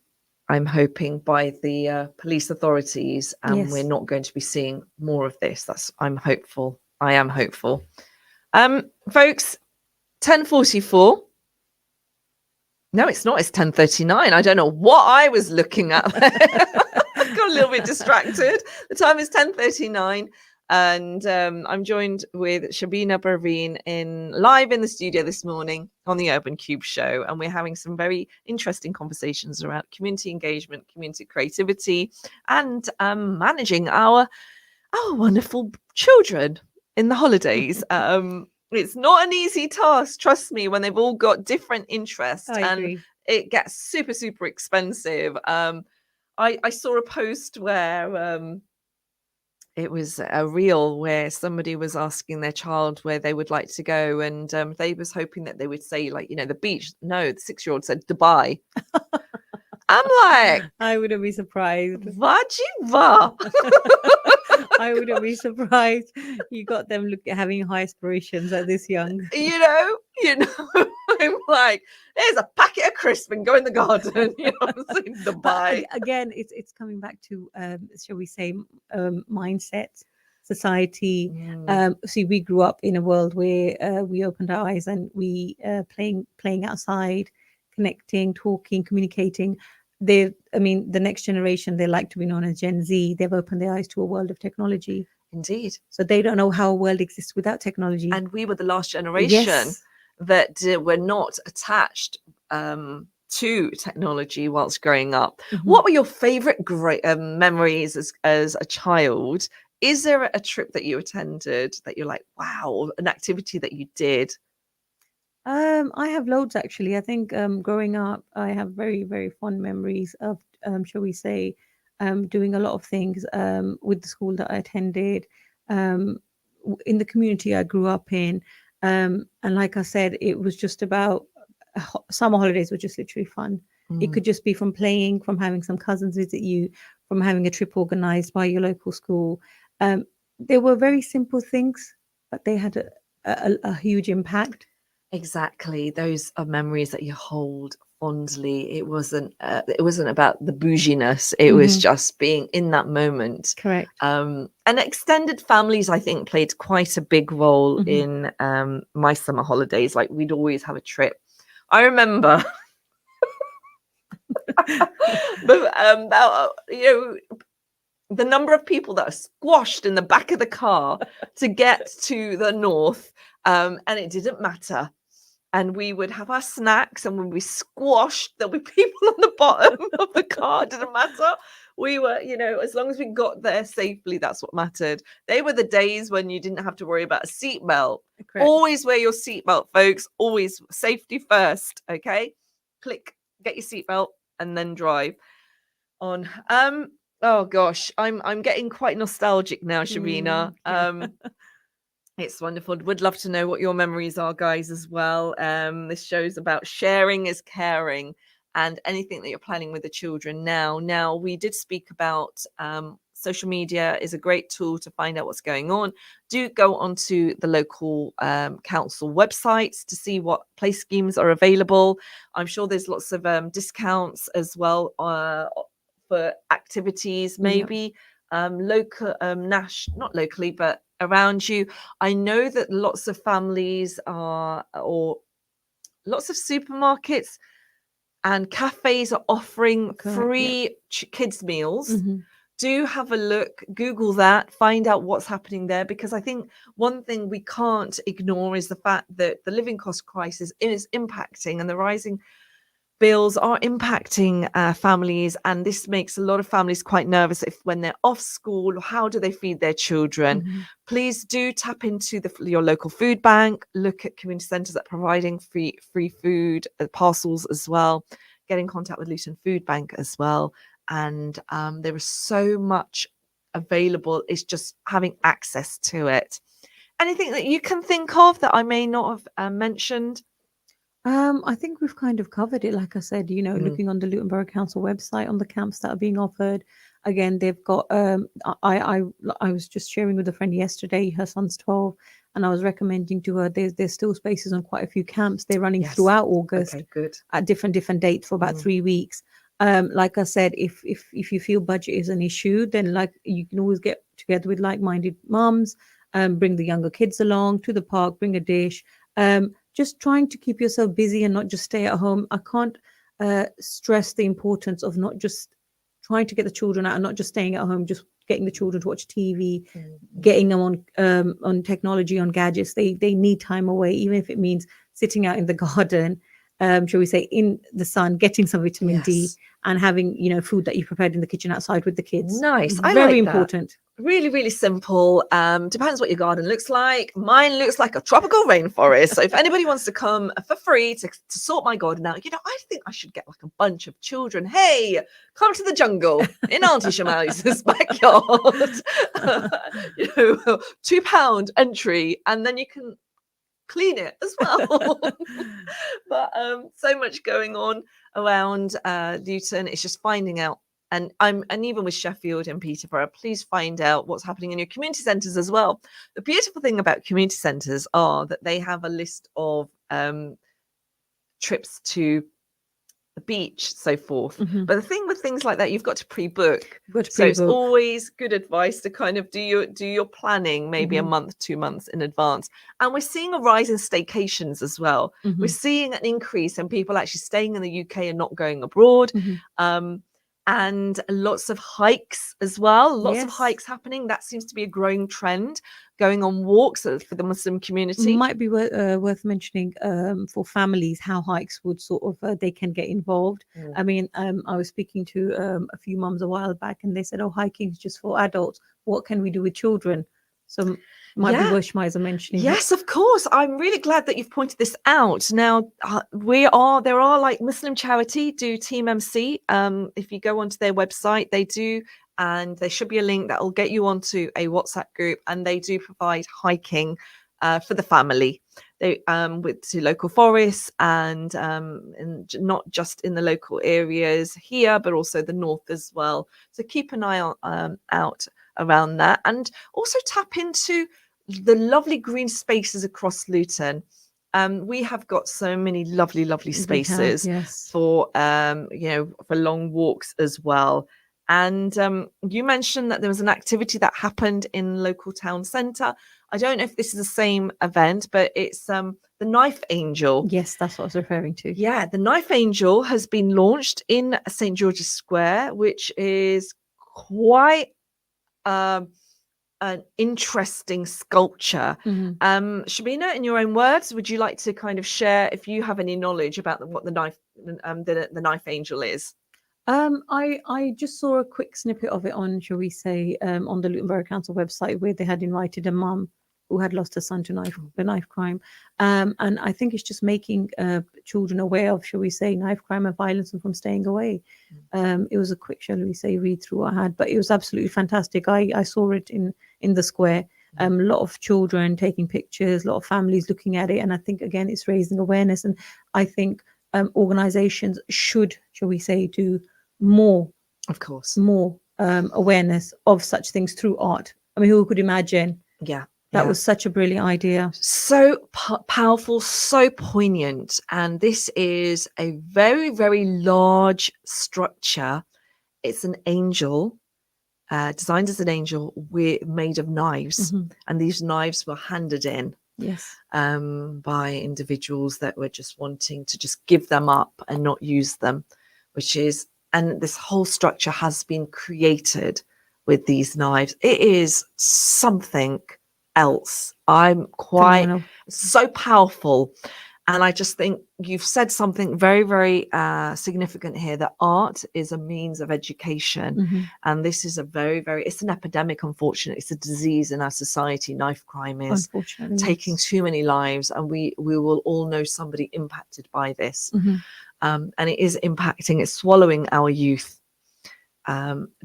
[SPEAKER 1] I'm hoping, by the police authorities. And we're not going to be seeing more of this. I'm hopeful. I am hopeful. Folks, 10:44. No, it's not. It's 10:39. I don't know what I was looking at. I got a little bit distracted. The time is 10:39. And I'm joined with Shabeena Parveen live in the studio this morning on the Urban Cube show, and we're having some very interesting conversations around community engagement, community creativity, and managing our wonderful children in the holidays. It's not an easy task, trust me, when they've all got different interests,
[SPEAKER 2] I
[SPEAKER 1] and
[SPEAKER 2] agree.
[SPEAKER 1] it gets super, super expensive. I saw a post where it was a reel where somebody was asking their child where they would like to go, and they was hoping that they would say, like, the beach. No, the 6-year-old said Dubai. I'm like,
[SPEAKER 2] I wouldn't be surprised.
[SPEAKER 1] Vajiva.
[SPEAKER 2] I wouldn't be surprised. You got them having high aspirations at this young.
[SPEAKER 1] you know, I'm like, there's a packet of crisp and go in the garden. I'm saying, Dubai.
[SPEAKER 2] But again, it's coming back to shall we say mindset, society. See, we grew up in a world where we opened our eyes and we playing outside, connecting, talking, communicating. The next generation, they like to be known as Gen Z. They've opened their eyes to a world of technology.
[SPEAKER 1] Indeed.
[SPEAKER 2] So they don't know how a world exists without technology.
[SPEAKER 1] And we were the last generation that were not attached to technology whilst growing up. What were your favorite great memories as a child? Is there a trip that you attended that you're like, wow, an activity that you did?
[SPEAKER 2] I have loads actually. I think growing up, I have very, very fond memories of, shall we say, doing a lot of things with the school that I attended, in the community I grew up in. And like I said, it was just about summer holidays were just literally fun. It could just be from playing, from having some cousins visit you, from having a trip organized by your local school. They were very simple things, but they had a huge impact.
[SPEAKER 1] Exactly. Those are memories that you hold fondly. It wasn't about the bouginess. It was just being in that moment.
[SPEAKER 2] Correct.
[SPEAKER 1] And extended families, I think, played quite a big role in my summer holidays. Like, we'd always have a trip. I remember the number of people that are squashed in the back of the car to get to the north, and it didn't matter. And we would have our snacks, and when we squashed, there'll be people on the bottom of the car. It didn't matter. We were, as long as we got there safely, that's what mattered. They were the days when you didn't have to worry about a seatbelt. Always wear your seatbelt, folks. Always safety first. Okay, click, get your seatbelt, and then drive on. Oh gosh, I'm getting quite nostalgic now, Shabeena. It's wonderful. Would love to know what your memories are, guys, as well. This show's about sharing is caring, and anything that you're planning with the children now. Now, we did speak about social media is a great tool to find out what's going on. Do go onto the local council websites to see what play schemes are available. I'm sure there's lots of discounts as well for activities, maybe local, not locally, but around you. I know that lots of families or lots of supermarkets and cafes are offering free kids meals. Do have a look, Google that, find out what's happening there, because I think one thing we can't ignore is the fact that the living cost crisis is impacting, and the rising bills are impacting families, and this makes a lot of families quite nervous when they're off school. How do they feed their children? Please do tap into your local food bank. Look at community centres that are providing free food parcels as well. Get in contact with Luton Food Bank as well. And there is so much available. It's just having access to it. Anything that you can think of that I may not have mentioned?
[SPEAKER 2] I think we've kind of covered it. Like I said, looking on the Luton Borough Council website on the camps that are being offered. Again, they've got. I was just sharing with a friend yesterday. Her son's 12, and I was recommending to her. There's still spaces on quite a few camps. They're running throughout August.
[SPEAKER 1] Okay, good.
[SPEAKER 2] At different dates for about 3 weeks. Like I said, if you feel budget is an issue, then you can always get together with like-minded mums. Bring the younger kids along to the park. Bring a dish. Just trying to keep yourself busy and not just stay at home. I can't stress the importance of not just trying to get the children out and not just staying at home, just getting the children to watch TV, getting them on technology, on gadgets. They need time away, even if it means sitting out in the garden, shall we say, in the sun, getting some vitamin D, and having, you know, food that you prepared in the kitchen outside with the kids.
[SPEAKER 1] Nice. I
[SPEAKER 2] Very
[SPEAKER 1] like that.
[SPEAKER 2] important.
[SPEAKER 1] Really, really simple. Depends what your garden looks like. Mine looks like a tropical rainforest. So if anybody wants to come for free to sort my garden out, you know, I think I should get like a bunch of children. Hey, come to the jungle in Auntie Shemiza's backyard. You know, £2 entry, and then you can clean it as well. But so much going on around Luton. It's just finding out. And even with Sheffield and Peterborough, please find out what's happening in your community centres as well. The beautiful thing about community centres are that they have a list of trips to the beach, so forth. But the thing with things like that, you've got to pre-book. So it's always good advice to kind of do your planning maybe a month, 2 months in advance. And we're seeing a rise in staycations as well. We're seeing an increase in people actually staying in the UK and not going abroad. And lots of hikes as well. Lots of hikes happening. That seems to be a growing trend, going on walks for the Muslim community.
[SPEAKER 2] Might be worth mentioning for families how hikes would sort of they can get involved. I mean, I was speaking to a few mums a while back, and they said, "Oh, hiking is just for adults. What can we do with children?" So might be worth Shemiza mentioning.
[SPEAKER 1] Yes, of course. I'm really glad that you've pointed this out. Now, there are like Muslim charity do Team MC. If you go onto their website, they do, and there should be a link that will get you onto a WhatsApp group, and they do provide hiking for the family. They to local forests and not just in the local areas here, but also the north as well. So keep an eye out around that, and also tap into the lovely green spaces across Luton. We have got so many lovely spaces for for long walks as well. And you mentioned that there was an activity that happened in local town centre. I don't know if this is the same event, but it's the Knife Angel.
[SPEAKER 2] Yes, that's what I was referring to.
[SPEAKER 1] Yeah, the Knife Angel has been launched in St. George's Square, which is quite an interesting sculpture. Shabeena, in your own words, would you like to kind of share if you have any knowledge about what the Knife Angel is?
[SPEAKER 2] I just saw a quick snippet of it on, shall we say, on the Luton Borough Council website, where they had invited a mum who had lost her son to the knife crime. And I think it's just making children aware of, shall we say, knife crime and violence, and from staying away. It was a quick, shall we say, read through I had, but it was absolutely fantastic. I saw it in the square. A lot of children taking pictures, a lot of families looking at it. And I think, again, it's raising awareness. And I think organizations should, shall we say, do more,
[SPEAKER 1] of course,
[SPEAKER 2] more awareness of such things through art. I mean, who could imagine? That was such a brilliant idea.
[SPEAKER 1] So powerful, so poignant. And this is a very, very large structure. It's an angel, designed as an angel, made of knives. And these knives were handed in by individuals that were just wanting to just give them up and not use them, and this whole structure has been created with these knives. It is something else. I'm quite so powerful. And I just think you've said something very, very significant here, that art is a means of education. And this is a very, very, it's an epidemic, unfortunately. It's a disease in our society. Knife crime is taking too many lives, and we will all know somebody impacted by this. And it is impacting, it's swallowing our youth,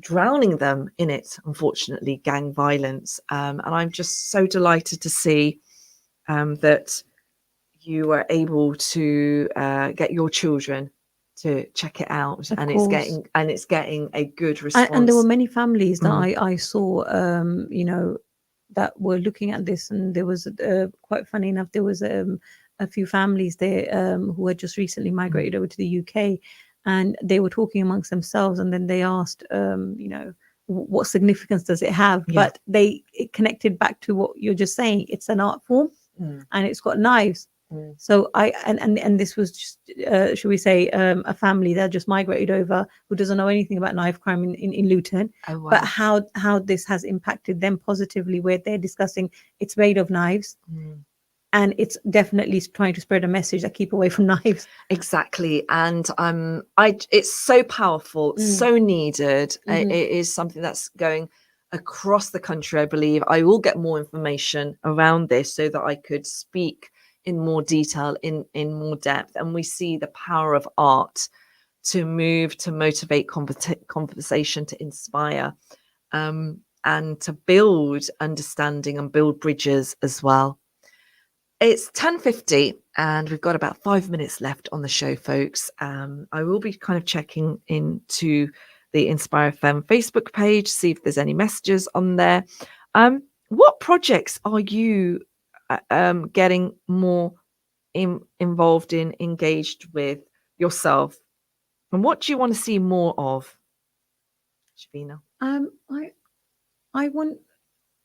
[SPEAKER 1] drowning them in it, unfortunately, gang violence. And I'm just so delighted to see that you were able to get your children to check it out, and it's getting a good response.
[SPEAKER 2] And there were many families that I saw, that were looking at this, and there was quite funny enough, there was a few families there who had just recently migrated over to the UK, and they were talking amongst themselves, and then they asked, what significance does it have? But it connected back to what you're just saying. It's an art form, and it's got knives. So and this was just, should we say, a family that just migrated over who doesn't know anything about knife crime in Luton.
[SPEAKER 1] Oh, wow.
[SPEAKER 2] But how this has impacted them positively, where they're discussing it's made of knives. And it's definitely trying to spread a message that keep away from knives.
[SPEAKER 1] Exactly. And it's so powerful, so needed. It is something that's going across the country, I believe. I will get more information around this so that I could speak in more detail, in more depth. And we see the power of art to move, to motivate conversation, to inspire, and to build understanding and build bridges as well. It's 10:50 and we've got about 5 minutes left on the show, folks. I will be kind of checking into the Inspire FM Facebook page, see if there's any messages on there. What projects are you getting more involved in, engaged with yourself? And what do you want to see more of, Shabeena?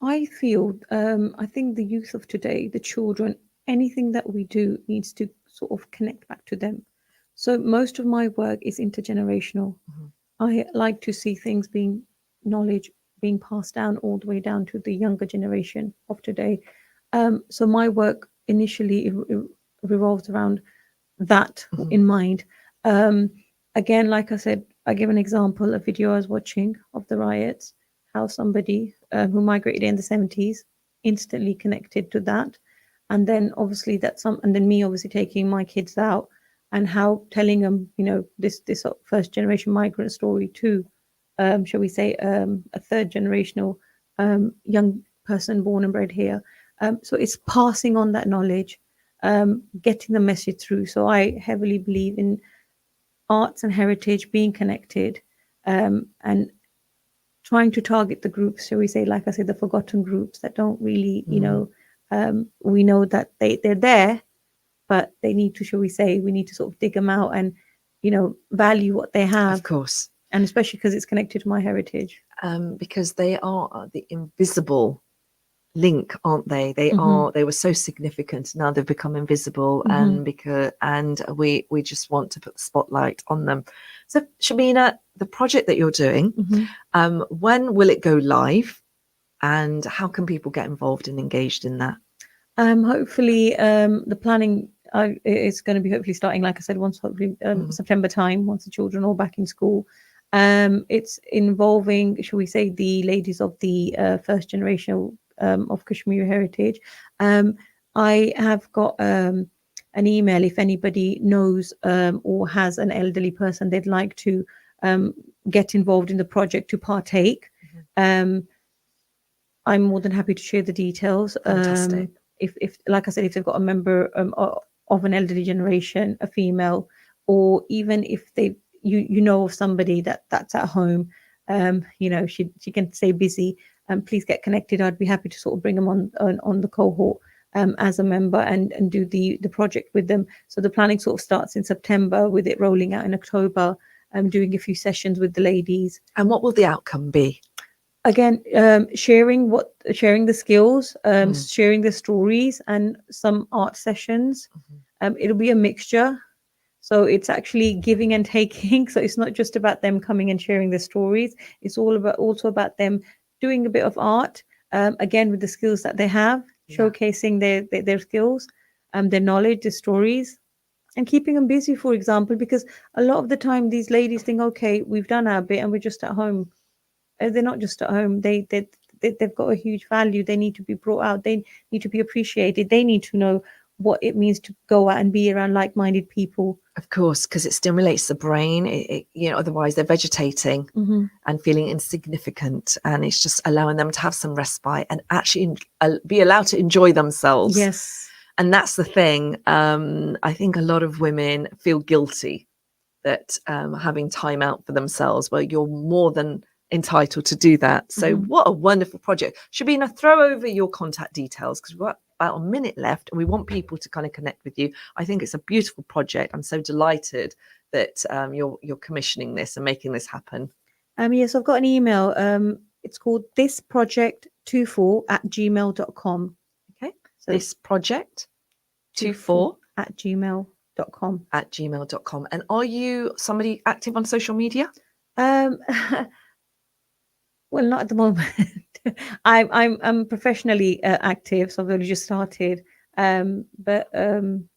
[SPEAKER 2] I feel, I think the youth of today, the children, anything that we do needs to sort of connect back to them. So most of my work is intergenerational. I like to see things knowledge being passed down all the way down to the younger generation of today. So my work initially revolves around that in mind. Again, like I said, I give an example, a video I was watching of the riots, how somebody who migrated in the 70s instantly connected to that. And then obviously and then me obviously taking my kids out and how telling them, this first generation migrant story to, shall we say, a third generational young person born and bred here. So it's passing on that knowledge, getting the message through. So I heavily believe in arts and heritage being connected, and trying to target the groups, shall we say, like I said, the forgotten groups that don't really, we know that they're there, but they need to, shall we say, we need to sort of dig them out and, value what they have.
[SPEAKER 1] Of course.
[SPEAKER 2] And especially because it's connected to my heritage.
[SPEAKER 1] Because they are the invisible link, aren't they? They were so significant. Now they've become invisible, and we just want to put the spotlight on them. So Shabeena, the project that you're doing, when will it go live, and how can people get involved and engaged in that?
[SPEAKER 2] Hopefully, the planning is going to be hopefully starting, like I said, once hopefully September time, once the children are all back in school. It's involving, shall we say, the ladies of the first generation of Kashmiri heritage. I have got an email if anybody knows or has an elderly person they'd like to get involved in the project to partake. I'm more than happy to share the details.
[SPEAKER 1] Fantastic.
[SPEAKER 2] If like I said, if they've got a member of an elderly generation, a female, or even if you know of somebody that's at home, she can stay busy, please get connected. I'd be happy to sort of bring them on the cohort as a member and do the project with them. So the planning sort of starts in September, with it rolling out in October, doing a few sessions with the ladies.
[SPEAKER 1] And what will the outcome be?
[SPEAKER 2] Again, sharing the skills, sharing the stories, and some art sessions. It'll be a mixture. So it's actually giving and taking. So it's not just about them coming and sharing their stories. It's also about them doing a bit of art, again, with the skills that they have, showcasing their skills, their knowledge, their stories, and keeping them busy, for example, because a lot of the time these ladies think, okay, we've done our bit and we're just at home. They're not just at home. They've got a huge value. They need to be brought out. They need to be appreciated. They need to know what it means to go out and be around like-minded people.
[SPEAKER 1] Of course, because it stimulates the brain. Otherwise they're vegetating and feeling insignificant, and it's just allowing them to have some respite and actually be allowed to enjoy themselves.
[SPEAKER 2] Yes.
[SPEAKER 1] And that's the thing. I think a lot of women feel guilty that having time out for themselves, well, you're more than entitled to do that. So what a wonderful project. Shabeena, throw over your contact details, because we've got about a minute left and we want people to kind of connect with you. I think it's a beautiful project. I'm so delighted that you're commissioning this and making this happen.
[SPEAKER 2] Yes, I've got an email. It's called thisproject24@gmail.com.
[SPEAKER 1] Okay. So this project 24
[SPEAKER 2] at gmail.com.
[SPEAKER 1] at gmail.com. And are you somebody active on social media?
[SPEAKER 2] Well, not at the moment. I'm professionally active, so I've only just started. But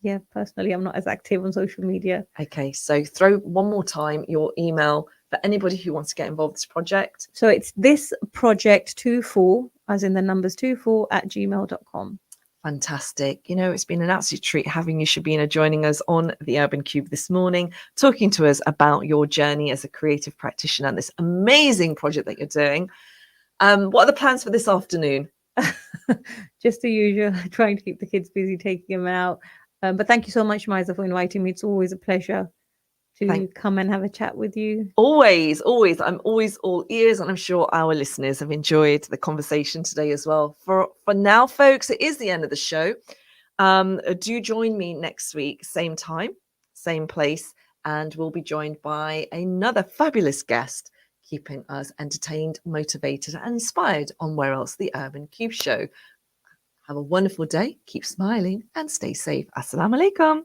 [SPEAKER 2] yeah, personally, I'm not as active on social media.
[SPEAKER 1] Okay, so throw one more time your email for anybody who wants to get involved with this project.
[SPEAKER 2] So it's this project 24, as in the numbers 24 at gmail.com.
[SPEAKER 1] Fantastic. You know, it's been an absolute treat having you, Shabeena, joining us on the Urban Cube this morning, talking to us about your journey as a creative practitioner and this amazing project that you're doing. What are the plans for this afternoon?
[SPEAKER 2] Just the usual, trying to keep the kids busy, taking them out. But thank you so much, Shemiza, for inviting me. It's always a pleasure to come and have a chat with you.
[SPEAKER 1] Always. I'm always all ears, and I'm sure our listeners have enjoyed the conversation today as well. For now, folks, it is the end of the show. Do join me next week, same time, same place, and we'll be joined by another fabulous guest, keeping us entertained, motivated, and inspired on Where Else, the Urban Cube Show. Have a wonderful day, keep smiling, and stay safe. Assalamu alaikum.